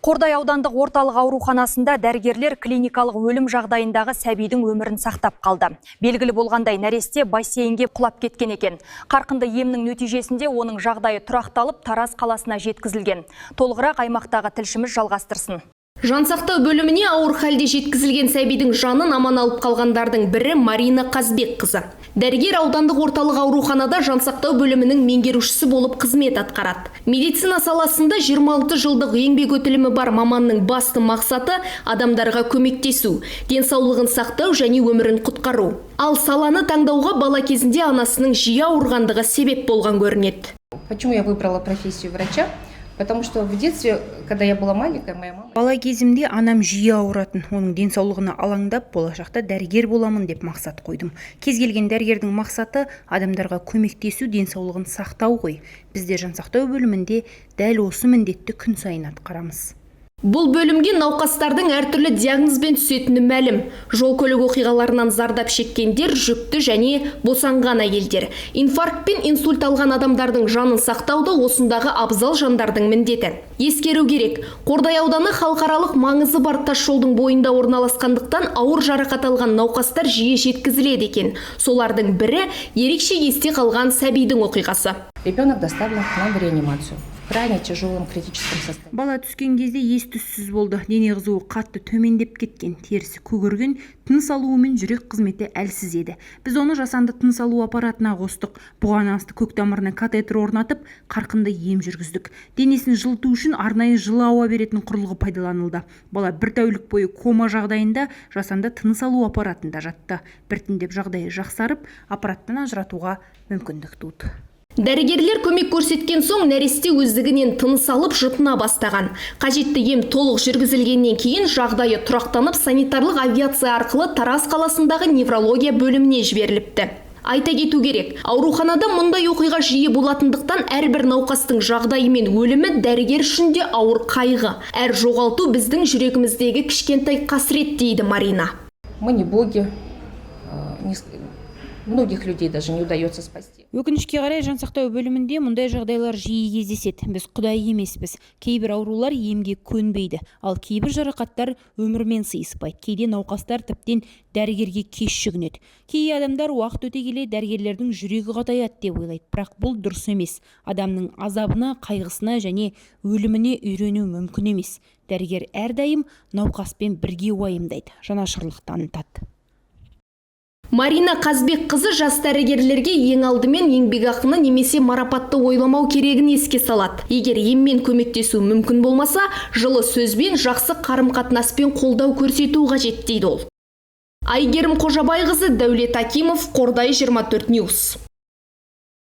Қордай аудандық орталық ауруханасында дәрігерлер клиникалық өлім жағдайындағы сәбидің өмірін сақтап қалды. Белгілі болғандай, нәресте бассейнге құлап кеткен екен. Қарқынды емнің нәтижесінде оның жағдайы тұрақталып, Тараз қаласына жеткізілген. Толығырақ аймақтағы тілшіміз жалғастырсын. Жансақтау бөліміне ауыр халде жеткізілген сәбидің жанын аман алып қалғандардың бірі Марина Қазбек қызы. Дәрігер аудандық орталық ауруханада жансақтау бөлімінің меңгерушісі болып қызмет атқарады. Медицина саласында 26 жылдық еңбек өтілімі бар маманның басты мақсаты адамдарға көмектесу, денсаулығын сақтау және өмірін құтқару. Ал саланы таңдауға бала кезінде анасының жиі ауырғандығы себеп болған көрінеді. Почему я выбрала профессию врача? Потому что в детстве, когда я была маленькая, моя мама... Бала кезімде анам жиі ауыратын, оның денсаулығына алаңдап, болашақта дәрігер боламын деп мақсат қойдым. Кез келген дәрігердің мақсаты адамдарға көмектесу, денсаулығын сақтау ғой. Бізде жансақтау бөлімінде дәл осы міндетті күн сайын атқарамыз. Бұл бөлімге науқастардың әртүрлі диагнозбен түсетіні мәлім. Жол көлік оқиғаларынан зардап шеккендер, жүкті және босанған әйелдер. Инфаркт пен инсульт алған адамдардың жанын сақтауды осындағы абзал жандардың міндеті. Ескеру керек, Қордай ауданы халықаралық маңызы бар тас жолдың бойында орналасқандықтан ауыр жарақат алған науқастар жиі жеткізіледі екен. Солардың бірі ерекше есте қалған сәбидің оқиғасы. Ребенок доставлен к нам в реанимацию. В крайне тяжелом критическом состоянии. Бала түскен кезде ес-түссіз болды. Дене қызуы қатты төмендеп кеткен, терісі көгерген, тыныс алуы мен жүрек қызметі әлсіз еді. Біз оны жасанды тыныс алу аппаратына қостық. Бұған асты көк тамырына катетер орнатып, қарқынды ем жүргіздік. Денесін жылыту үшін арнайы жылы ауа беретін құрылғы пайдаланылды. Бала бір тәулік бойы кома жағдайында жасанды тыныс алу аппаратында жатты. Біртіндеп жағдайы жақсарып, аппараттан ажыратуға мүмкіндік туды. Дәрігерлер көмек көрсеткен соң нәресте өздігінен тыныс алып жұтына бастаған. Қажетті ем толық жүргізілгеннен кейін жағдайы тұрақтанып, санитарлық авиация арқылы Тараз қаласындағы неврология бөліміне жіберіліпті. Айта кету керек, ауруханада мұндай оқиға жиі болатындықтан әрбір науқастың жағдайы мен өлімі дәрігер үшін де ауыр қайғы. Әр жоғалту біздің жүрегіміздегі кішкентай қасірет, дейді Марина. Мы не боги. Многих людей даже не удается спасти. Өкінішке қарай жансақтау бөлімінде мұндай жағдайлар жиі кездеседі. Біз құдай емеспіз. Кейбір аурулар емге көнбейді, ал кейбір жарақаттар өмірмен сыйыспайды. Кейде науқастар тіптен дәрігерге кеш жүгінеді. Кей адамдар уақыт өте келе дәрігерлердің жүрегі қатаяды деп ойлайды, бірақ бұл дұрыс емес. Адамның азабына, қайғысына және өліміне үйрену мүмкін емес. Дәрігер әрдайым науқаспен бірге уайымдайды, жанашырлық танытады. Марина Қазбек қызы жас дәрігерлерге ең алдымен еңбекақыны немесе марапатты ойламау керегін еске салады. Егер еммен көмектесу мүмкін болмаса, жылы сөзбен, жақсы қарым-қатынаспен қолдау көрсету қажет, дейді ол. Айгерім Қожабайқызы, Дәулет Акимов, Қордай 24 Ньюс.